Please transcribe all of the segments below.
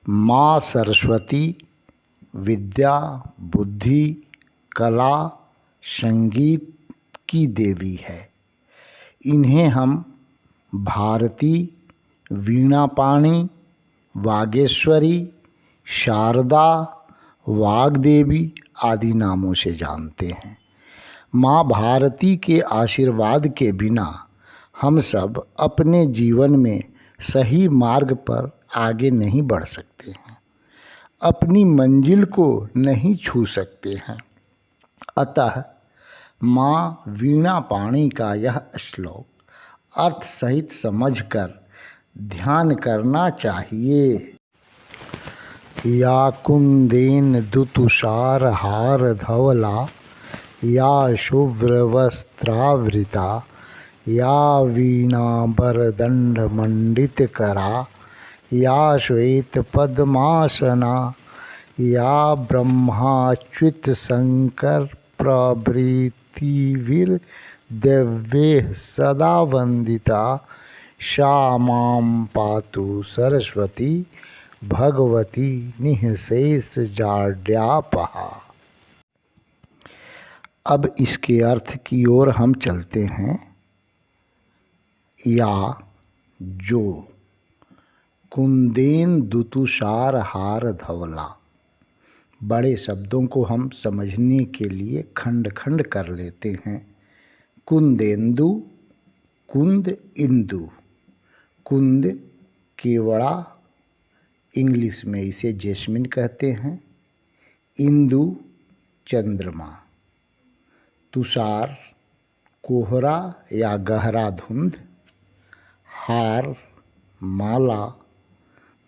माँ सरस्वती विद्या, बुद्धि, कला, संगीत की देवी है। इन्हें हम भारती, वीणापाणी, वागेश्वरी, शारदा, वाग्देवी आदि नामों से जानते हैं। माँ भारती के आशीर्वाद के बिना हम सब अपने जीवन में सही मार्ग पर आगे नहीं बढ़ सकते हैं, अपनी मंजिल को नहीं छू सकते हैं। अतः माँ वीणापाणी का यह श्लोक अर्थ सहित समझकर ध्यान करना चाहिए। या कुंदेन दुतुषार हार धवला, या शुभ्र वस्त्रावृता, या वीणांबरदंड मंडित करा, या श्वेत पद्मासना, या ब्रह्माच्युत शंकर प्रभृतिभिर् दिव्यैः सदा वंदिता, सा मां पातु सरस्वती भगवती निःशेष जाड्यापहा। अब इसके अर्थ की ओर हम चलते हैं। या जो, कुंदेन दुतुषार हार धवला। बड़े शब्दों को हम समझने के लिए खंड खंड कर लेते हैं। कुंदेंदु, कुंद इंदु, कुंद केवड़ा, इंग्लिश में इसे जैस्मिन कहते हैं। इंदु चंद्रमा, तुषार कोहरा या गहरा धुंध, हार माला,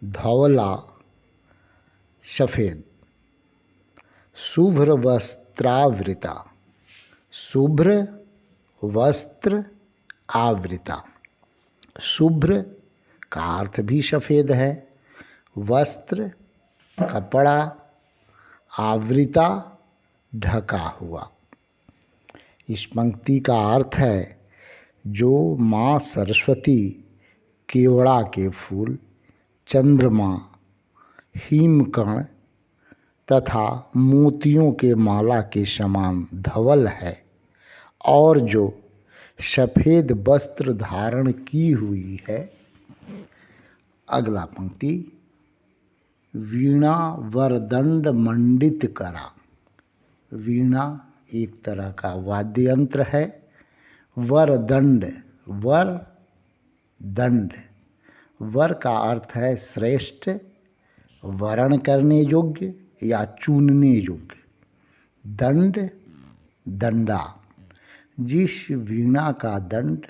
धवला सफ़ेद, शुभ्र वस्त्रावृता, शुभ्र वस्त्र आवृता। शुभ्र का अर्थ भी सफ़ेद है, वस्त्र कपड़ा, आवृता ढका हुआ। इस पंक्ति का अर्थ है जो माँ सरस्वती केवड़ा के फूल, चंद्रमा, हिमकण तथा मोतियों के माला के समान धवल है और जो सफ़ेद वस्त्र धारण की हुई है। अगला पंक्ति, वीणा वरदंड मंडित करा। वीणा एक तरह का वाद्य यंत्र है। वरदंड, वर दंड, वर का अर्थ है श्रेष्ठ, वरण करने योग्य या चुनने योग्य। दंड, दंडा। जिस वीणा का दंड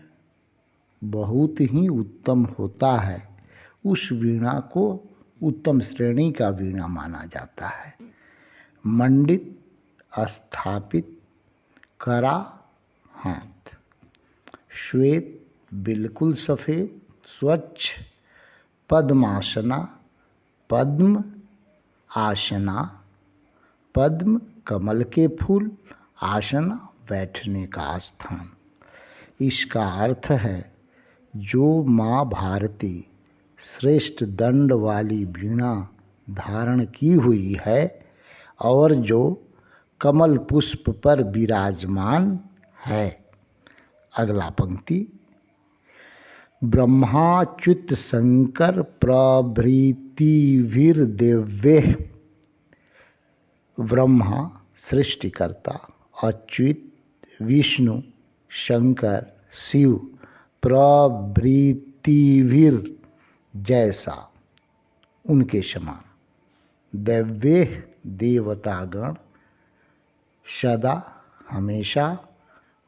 बहुत ही उत्तम होता है उस वीणा को उत्तम श्रेणी का वीणा माना जाता है। मंडित, स्थापित, करा हाथ। श्वेत बिल्कुल सफ़ेद, स्वच्छ। पद्मासना, पद्म आसना, पद्म कमल के फूल, आसना बैठने का स्थान। इसका अर्थ है जो माँ भारती श्रेष्ठ दंड वाली वीणा धारण की हुई है और जो कमल पुष्प पर विराजमान है। अगला पंक्ति, ब्रह्माच्युत शंकर प्रभृतिभिर्दिव्यैः। ब्रह्मा सृष्टिकर्ता, अच्युत विष्णु, शंकर शिव, प्रभृतिभिर जैसा उनके समान, दिव्यैः देवतागण, सदा हमेशा,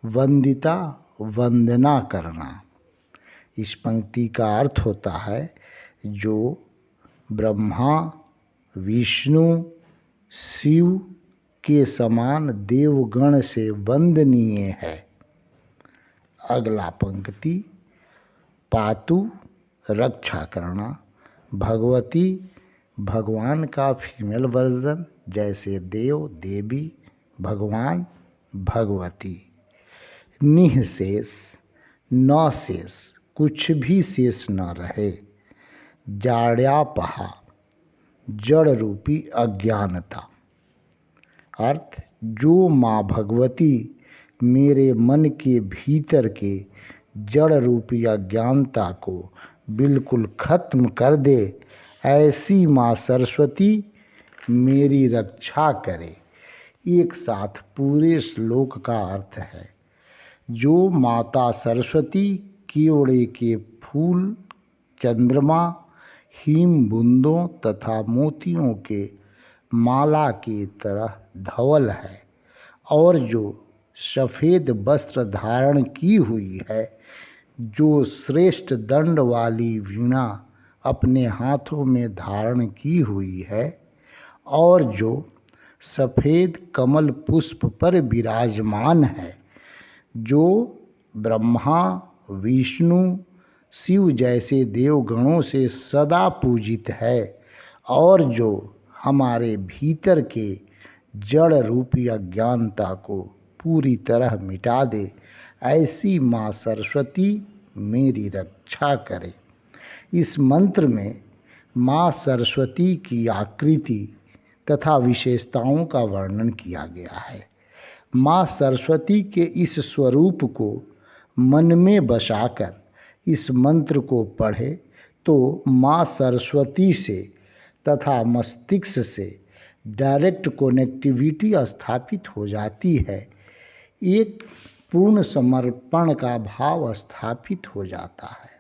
वंदिता वंदना करना। इस पंक्ति का अर्थ होता है जो ब्रह्मा विष्णु शिव के समान देवगण से वंदनीय है। अगला पंक्ति, पातु रक्षा करना। भगवती भगवान का फीमेल वर्जन, जैसे देव देवी, भगवान भगवती। निःशेष, न शेष, कुछ भी शेष न रहे। जाड्यापहा, जड़ रूपी अज्ञानता। अर्थ, जो माँ भगवती मेरे मन के भीतर के जड़ रूपी अज्ञानता को बिल्कुल खत्म कर दे, ऐसी माँ सरस्वती मेरी रक्षा करे। एक साथ पूरे श्लोक का अर्थ है। जो माता सरस्वती केवड़े के फूल, चंद्रमा, हिम बूंदों तथा मोतियों के माला की तरह धवल है और जो सफ़ेद वस्त्र धारण की हुई है, जो श्रेष्ठ दंड वाली वीणा अपने हाथों में धारण की हुई है और जो सफ़ेद कमल पुष्प पर विराजमान है, जो ब्रह्मा, विष्णु, शिव जैसे देवगणों से सदा पूजित है और जो हमारे भीतर के जड़ रूपी अज्ञानता को पूरी तरह मिटा दे, ऐसी माँ सरस्वती मेरी रक्षा करे। इस मंत्र में माँ सरस्वती की आकृति तथा विशेषताओं का वर्णन किया गया है। माँ सरस्वती के इस स्वरूप को मन में बसाकर इस मंत्र को पढ़े तो माँ सरस्वती से तथा मस्तिष्क से डायरेक्ट कनेक्टिविटी स्थापित हो जाती है। एक पूर्ण समर्पण का भाव स्थापित हो जाता है।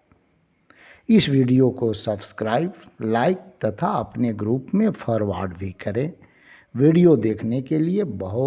इस वीडियो को सब्सक्राइब, लाइक तथा अपने ग्रुप में फॉरवर्ड भी करें। वीडियो देखने के लिए बहुत